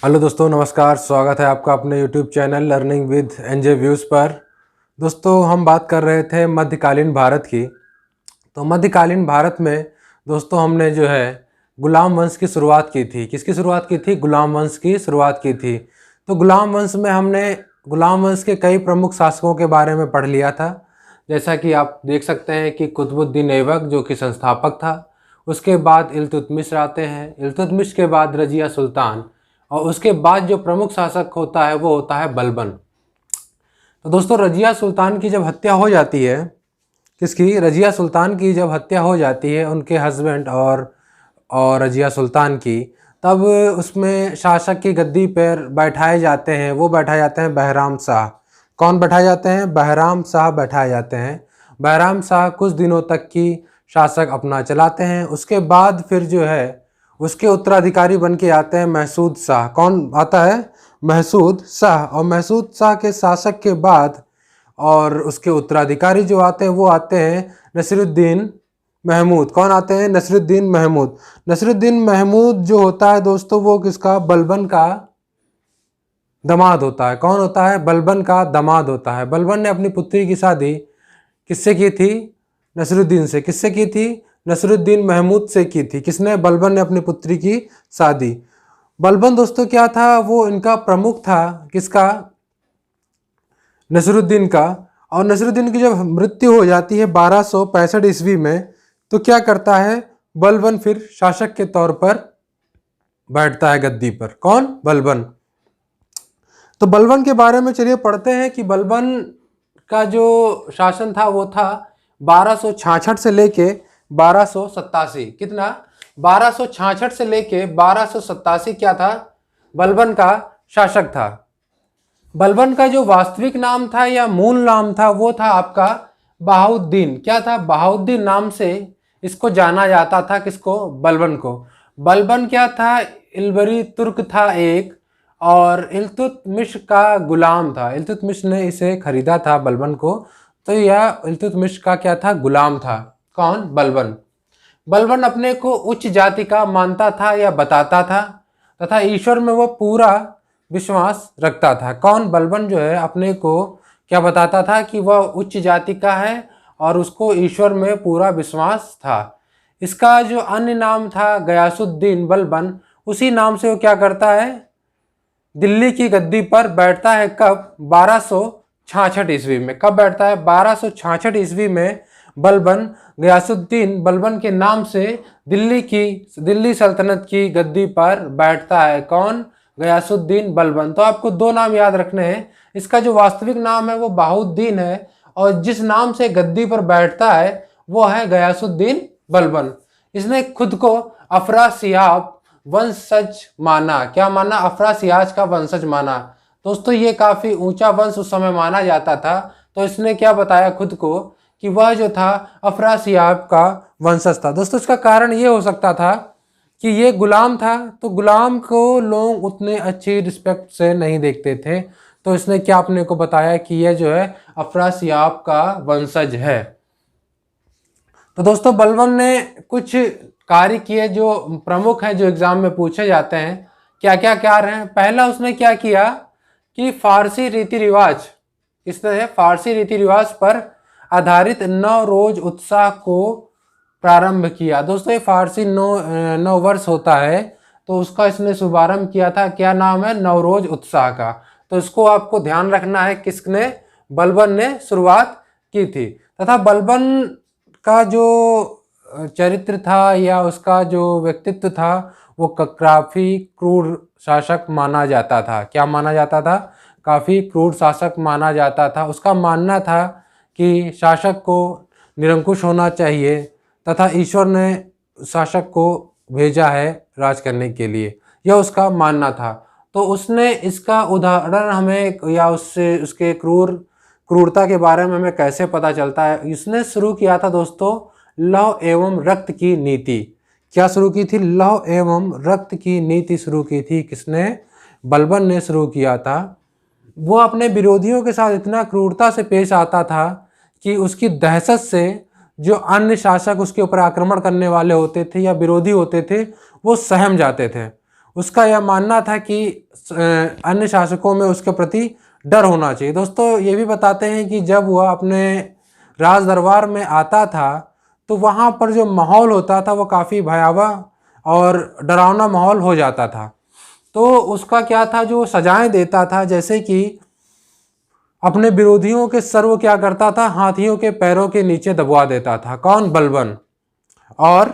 Hello दोस्तों, नमस्कार। स्वागत है आपका अपने YouTube channel learning with NJ views पर। दोस्तों, हम बात कर रहे थे मध्यकालीन भारत की। तो मध्यकालीन भारत में दोस्तों हमने जो है गुलाम वंश की शुरुआत की थी। किसकी शुरुआत की थी? गुलाम वंश की शुरुआत की थी। तो गुलाम वंश में हमने गुलाम वंश के कई प्रमुख शासकों के बारे में पढ़ लिया था। जैसा कि आप देख सकते हैं कि कुतुबुद्दीन ऐबक जो कि संस्थापक था, उसके बाद इल्तुतमिश आते हैं, इल्तुतमिश के बाद रजिया सुल्तान, और उसके बाद जो प्रमुख शासक होता है वो होता है बलबन। तो दोस्तों, रजिया सुल्तान की जब हत्या हो जाती है, किसकी? रजिया सुल्तान की जब हत्या हो जाती है उनके हस्बैंड और रजिया सुल्तान की, तब उसमें शासक की गद्दी पर बैठाए जाते हैं, वो बैठाए जाते हैं बहराम शाह। कौन बैठाए जाते हैं? बहराम शाह बैठाए जाते हैं। बहराम शाह कुछ दिनों तक की शासक अपना चलाते हैं। उसके बाद फिर जो है उसके उत्तराधिकारी बन के आते हैं महसूद शाह। कौन आता है? महसूद शाह। और महसूद शाह के शासक के बाद और उसके उत्तराधिकारी जो आते हैं वो आते हैं नसीरुद्दीन महमूद। कौन आते हैं? नसीरुद्दीन महमूद। नसीरुद्दीन महमूद जो होता है दोस्तों, वो किसका? बलबन का दामाद होता है। कौन होता है? बलबन का दामाद होता है। बलबन ने अपनी पुत्री की शादी किससे की थी? नसीरुद्दीन से। किससे की थी? नसीरुद्दीन महमूद से की थी। किसने? बलबन ने अपनी पुत्री की शादी। बलबन दोस्तों क्या था? वो इनका प्रमुख था। किसका? नसीरुद्दीन का। और नसीरुद्दीन की जब मृत्यु हो जाती है 1265 ईस्वी में, तो क्या करता है? बलबन फिर शासक के तौर पर बैठता है गद्दी पर। कौन? बलबन। तो बलबन के बारे में चलिए पढ़ते हैं कि बलबन का जो शासन था वो था 1266 से लेके 1287। कितना? 1266 से लेके 1287 क्या था? बलबन का शासक था। बलबन का जो वास्तविक नाम था या मूल नाम था वो था आपका बहाउद्दीन। क्या था? बहाउद्दीन नाम से इसको जाना जाता था। किसको? बलबन को। बलबन क्या था? इल्बरी तुर्क था एक, और इल्तुतमिश का गुलाम था। इल्तुतमिश ने इसे खरीदा था बलबन को, तो यह इल्तुतमिश का क्या था? गुलाम था। कौन? बलबन। बलबन अपने को उच्च जाति का मानता था या बताता था, तथा ईश्वर में वो पूरा विश्वास रखता था। कौन? बलबन जो है अपने को क्या बताता था? कि वह उच्च जाति का है और उसको ईश्वर में पूरा विश्वास था। इसका जो अन्य नाम था गयासुद्दीन बलबन, उसी नाम से वो क्या करता है? दिल्ली की गद्दी पर बैठता है। कब? 1266 ईस्वी में। कब बैठता है? 1266 ईस्वी में बलबन, गयासुद्दीन बलबन के नाम से दिल्ली सल्तनत की गद्दी पर बैठता है। कौन? गयासुद्दीन बलबन। तो आपको दो नाम याद रखने हैं। इसका जो वास्तविक नाम है वो बहाउद्दीन है, और जिस नाम से गद्दी पर बैठता है वो है गयासुद्दीन बलबन। इसने खुद को अफरासियाब वंशज माना। क्या माना? अफरासियाज का वंशज माना। दोस्तों, ये काफी ऊंचा वंश उस समय माना जाता था। तो इसने क्या बताया खुद को? कि वह जो था अफरासियाब का वंशज था। दोस्तों, इसका कारण ये हो सकता था कि ये गुलाम था, तो गुलाम को लोग उतने अच्छी रिस्पेक्ट से नहीं देखते थे। तो इसने क्या अपने को बताया कि यह जो है अफरासियाब का वंशज है। तो दोस्तों, बलबन ने कुछ कार्य किए जो प्रमुख हैं, जो एग्जाम में पूछे जाते हैं। क्या क्या कार्य हैं? पहला उसने क्या किया कि फारसी रीति रिवाज, इसने फारसी रीति रिवाज पर आधारित नवरोज उत्साह को प्रारंभ किया। दोस्तों, ये फारसी नौ वर्ष होता है, तो उसका इसने शुभारंभ किया था। क्या नाम है? नवरोज उत्साह का। तो इसको आपको ध्यान रखना है, किसने? बलबन ने शुरुआत की थी। तथा बलबन का जो चरित्र था या उसका जो व्यक्तित्व था वो काफी क्रूर शासक माना जाता था। क्या माना जाता था? काफी क्रूर शासक माना जाता था। उसका मानना था कि शासक को निरंकुश होना चाहिए, तथा ईश्वर ने शासक को भेजा है राज करने के लिए, यह उसका मानना था। तो उसने इसका उदाहरण हमें, या उससे उसके क्रूरता के बारे में हमें कैसे पता चलता है? इसने शुरू किया था दोस्तों लौह एवं रक्त की नीति। क्या शुरू की थी? लौह एवं रक्त की नीति शुरू की थी। किसने? बलबन ने शुरू किया था। वो अपने विरोधियों के साथ इतना क्रूरता से पेश आता था कि उसकी दहशत से जो अन्य शासक उसके ऊपर आक्रमण करने वाले होते थे या विरोधी होते थे वो सहम जाते थे। उसका यह मानना था कि अन्य शासकों में उसके प्रति डर होना चाहिए। दोस्तों ये भी बताते हैं कि जब वह अपने राज दरबार में आता था तो वहाँ पर जो माहौल होता था वो काफ़ी भयावह और डरावना माहौल हो जाता था। तो उसका क्या था, जो सजाएं देता था, जैसे कि अपने विरोधियों के सर वो क्या करता था, हाथियों के पैरों के नीचे दबवा देता था। कौन? बलबन। और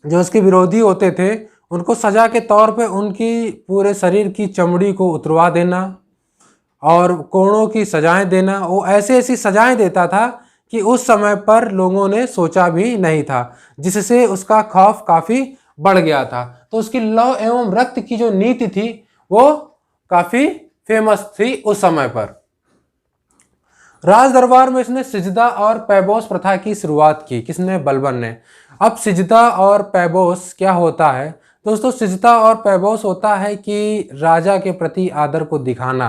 जो उसके विरोधी होते थे उनको सजा के तौर पे उनकी पूरे शरीर की चमड़ी को उतरवा देना और कोड़ों की सजाएं देना। वो ऐसी ऐसी सजाएं देता था कि उस समय पर लोगों ने सोचा भी नहीं था, जिससे उसका खौफ काफ़ी बढ़ गया था। तो उसकी लौ एवं रक्त की जो नीति थी वो काफ़ी फेमस थी उस समय पर। राज दरबार में इसने सिजदा और पैबोस प्रथा की शुरुआत की। किसने? बलबन ने। अब सिजदा और पैबोस क्या होता है दोस्तों? सिजदा और पैबोस होता है कि राजा के प्रति आदर को दिखाना।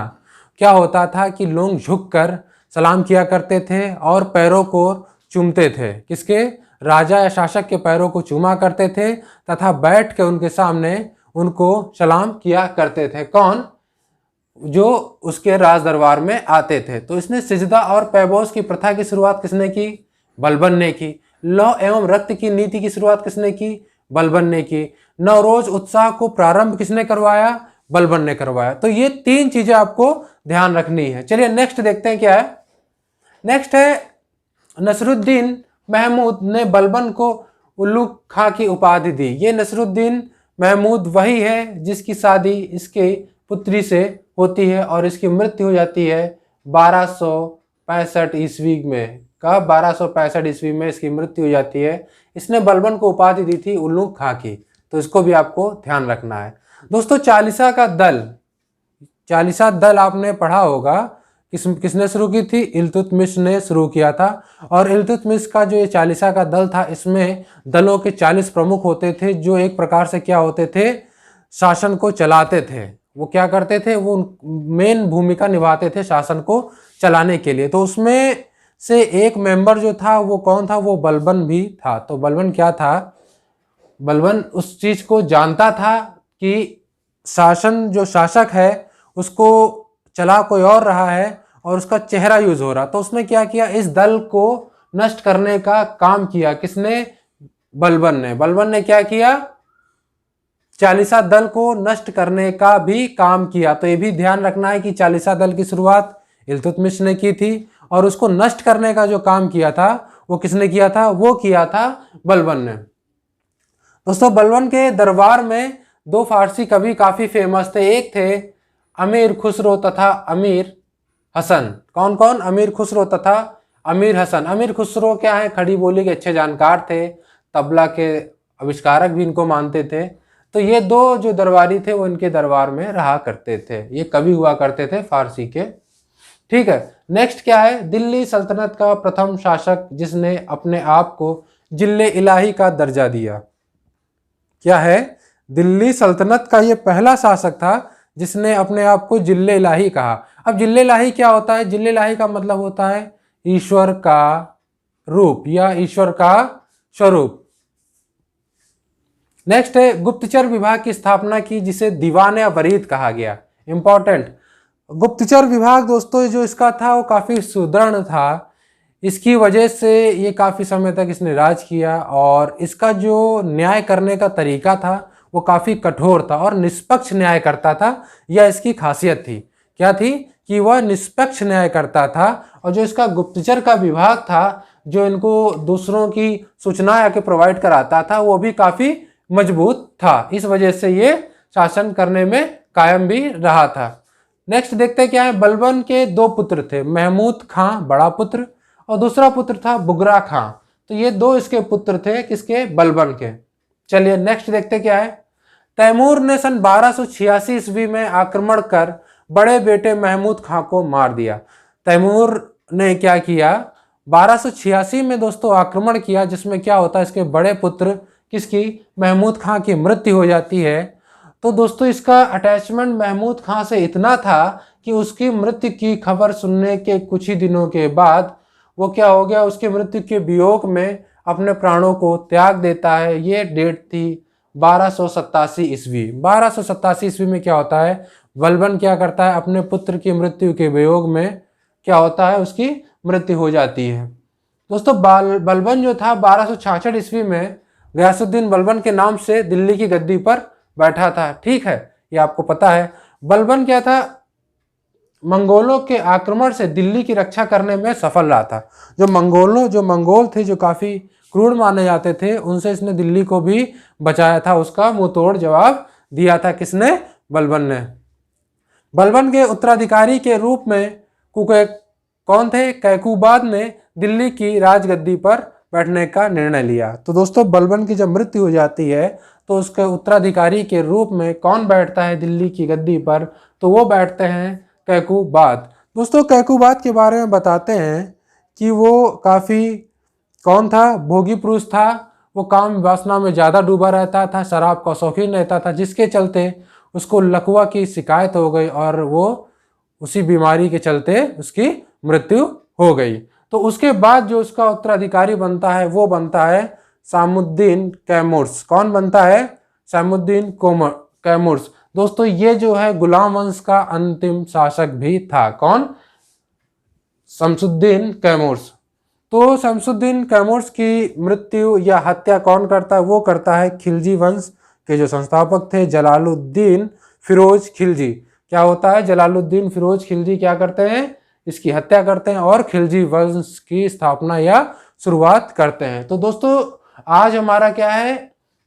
क्या होता था कि लोग झुककर सलाम किया करते थे और पैरों को चूमते थे। किसके? राजा या शासक के पैरों को चूमा करते थे तथा बैठ के उनके सामने उनको सलाम किया करते थे। कौन? जो उसके राज दरबार में आते थे। तो इसने सिजदा और पैबोस की प्रथा की शुरुआत किसने की? बलबन ने की। लौ एवं रक्त की नीति की शुरुआत किसने की? बलबन ने की। नवरोज उत्साह को प्रारंभ किसने करवाया? बलबन ने करवाया। तो ये 3 चीजें आपको ध्यान रखनी है। चलिए नेक्स्ट देखते हैं क्या है। नेक्स्ट है, नसरुद्दीन महमूद ने बलबन को उल्लू खां की उपाधि दी। ये नसरुद्दीन महमूद वही है जिसकी शादी इसके पुत्री से होती है और इसकी मृत्यु हो जाती है 1265 ईस्वी में। कब? 1265 ईस्वी में इसकी मृत्यु हो जाती है। इसने बलबन को उपाधि दी थी उल्लू खां की, तो इसको भी आपको ध्यान रखना है। दोस्तों चालीसा का दल, चालीसा दल आपने पढ़ा होगा, किसने शुरू की थी? इल्तुतमिश ने शुरू किया था। और इल्तुतमिश का जो ये चालीसा का दल था, इसमें दलों के 40 प्रमुख होते थे जो एक प्रकार से क्या होते थे? शासन को चलाते थे। वो क्या करते थे? वो मेन भूमिका निभाते थे शासन को चलाने के लिए। तो उसमें से एक मेंबर जो था वो कौन था? वो बलबन भी था। तो बलबन क्या था? बलबन उस चीज को जानता था कि शासन, जो शासक है उसको चला कोई और रहा है और उसका चेहरा यूज हो रहा। तो उसने क्या किया? इस दल को नष्ट करने का काम किया। किसने? बलबन ने। बलबन ने क्या किया? चालीसा दल को नष्ट करने का भी काम किया। तो ये भी ध्यान रखना है कि चालीसा दल की शुरुआत इल्तुतमिश ने की थी और उसको नष्ट करने का जो काम किया था वो किसने किया था? वो किया था बलबन ने। दोस्तों बलबन के दरबार में 2 फारसी कवि काफी फेमस थे। एक थे अमीर खुसरो तथा अमीर हसन। कौन कौन? अमीर खुसरो तथा अमीर हसन। अमीर खुसरो क्या है? खड़ी बोली के अच्छे जानकार थे, तबला के आविष्कारक भी इनको मानते थे। तो ये 2 जो दरबारी थे वो इनके दरबार में रहा करते थे। ये कवि हुआ करते थे फारसी के। ठीक है, नेक्स्ट क्या है? दिल्ली सल्तनत का प्रथम शासक जिसने अपने आप को जिल्ले इलाही का दर्जा दिया। क्या है? दिल्ली सल्तनत का ये पहला शासक था जिसने अपने आप को जिल्ले इलाही कहा। अब जिल्ले इलाही क्या होता है? जिल्ले इलाही का मतलब होता है ईश्वर का रूप या ईश्वर का स्वरूप। नेक्स्ट है, गुप्तचर विभाग की स्थापना की जिसे दीवान या वरीद कहा गया। इंपॉर्टेंट, गुप्तचर विभाग दोस्तों जो इसका था वो काफी सुदृढ़ था। इसकी वजह से ये काफी समय तक इसने राज किया और इसका जो न्याय करने का तरीका था वो काफी कठोर था और निष्पक्ष न्याय करता था। यह इसकी खासियत थी। क्या थी? कि वह निष्पक्ष न्याय करता था। और जो इसका गुप्तचर का विभाग था जो इनको दूसरों की सूचनाएं आके प्रोवाइड कराता था वो भी काफी मजबूत था। इस वजह से ये शासन करने में कायम भी रहा था। नेक्स्ट देखते हैं क्या है। बलबन के 2 पुत्र थे, महमूद खां बड़ा पुत्र और दूसरा पुत्र था बुगरा खां। तो ये 2 इसके पुत्र थे, किसके? बलबन के। चलिए नेक्स्ट देखते क्या है। तैमूर ने सन 1286 ईस्वी में आक्रमण कर बड़े बेटे महमूद खां को मार दिया। तैमूर ने क्या किया? 1286 में दोस्तों आक्रमण किया जिसमें क्या होता है, इसके बड़े पुत्र किसकी? महमूद खां की मृत्यु हो जाती है। तो दोस्तों इसका अटैचमेंट महमूद खां से इतना था कि उसकी मृत्यु की खबर सुनने के कुछ ही दिनों के बाद वो क्या हो गया? उसकी मृत्यु के वियोग में अपने प्राणों को त्याग देता है। ये डेट थी 1287 ईस्वी। 1287 ईस्वी में क्या होता है, बलबन क्या करता है, अपने पुत्र की मृत्यु के वियोग में क्या होता है, उसकी मृत्यु हो जाती है। दोस्तों बलबन जो था 1266 ईस्वी में गयासुद्दीन बलबन के नाम से दिल्ली की गद्दी पर बैठा था। ठीक है, ये आपको पता है। बलबन क्या था, मंगोलों के आक्रमण से दिल्ली की रक्षा करने में सफल रहा था। जो मंगोल थे, जो काफी क्रूर माने जाते थे, उनसे इसने दिल्ली को भी बचाया था। उसका मुंह तोड़ जवाब दिया था किसने, बलबन ने। बलबन के उत्तराधिकारी के रूप में कौन थे, कैकूबाद ने दिल्ली की राजगद्दी पर बैठने का निर्णय लिया। तो दोस्तों बलबन की जब मृत्यु हो जाती है तो उसके उत्तराधिकारी के रूप में कौन बैठता है दिल्ली की गद्दी पर, तो वो बैठते हैं कैकूबाद। दोस्तों कैकूबाद के बारे में बताते हैं कि वो काफ़ी कौन था, भोगी पुरुष था। वो काम वासना में ज़्यादा डूबा रहता था, शराब का शौकीन रहता था, जिसके चलते उसको लकवा की शिकायत हो गई और वो उसी बीमारी के चलते उसकी मृत्यु हो गई। तो उसके बाद जो उसका उत्तराधिकारी बनता है वो बनता है सामुद्दीन कैमूर्स। कौन बनता है, सामुद्दीन कैमूर्स। दोस्तों ये जो है गुलाम वंश का अंतिम शासक भी था। कौन, शमसुद्दीन कैमूर्स। तो शमसुद्दीन कैमूर्स की मृत्यु या हत्या कौन करता है, वो करता है खिलजी वंश के जो संस्थापक थे जलालुद्दीन फिरोज खिलजी। क्या होता है, जलालुद्दीन फिरोज खिलजी क्या करते हैं, इसकी हत्या करते हैं और खिलजी वंश की स्थापना या शुरुआत करते हैं। तो दोस्तों आज हमारा क्या है,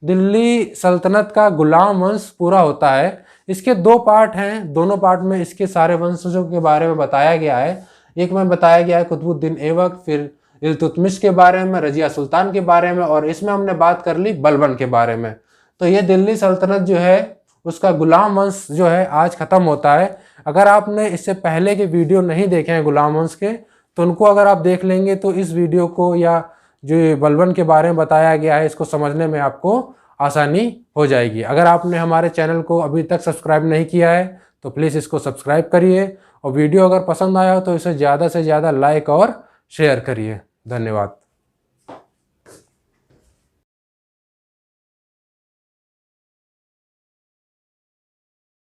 दिल्ली सल्तनत का गुलाम वंश पूरा होता है। इसके 2 पार्ट हैं, दोनों पार्ट में इसके सारे वंशजों के बारे में बताया गया है। एक में बताया गया है कुतुबुद्दीन ऐबक, फिर इल्तुतमिश के बारे में, रजिया सुल्तान के बारे में, और इसमें हमने बात कर ली बलबन के बारे में। तो ये दिल्ली सल्तनत जो है उसका गुलाम वंश जो है आज खत्म होता है। अगर आपने इससे पहले के वीडियो नहीं देखे हैं गुलाम वंश के, तो उनको अगर आप देख लेंगे तो इस वीडियो को या जो बलबन के बारे में बताया गया है इसको समझने में आपको आसानी हो जाएगी। अगर आपने हमारे चैनल को अभी तक सब्सक्राइब नहीं किया है तो प्लीज़ इसको सब्सक्राइब करिए, और वीडियो अगर पसंद आया हो तो इसे ज़्यादा से ज़्यादा लाइक और शेयर करिए। धन्यवाद।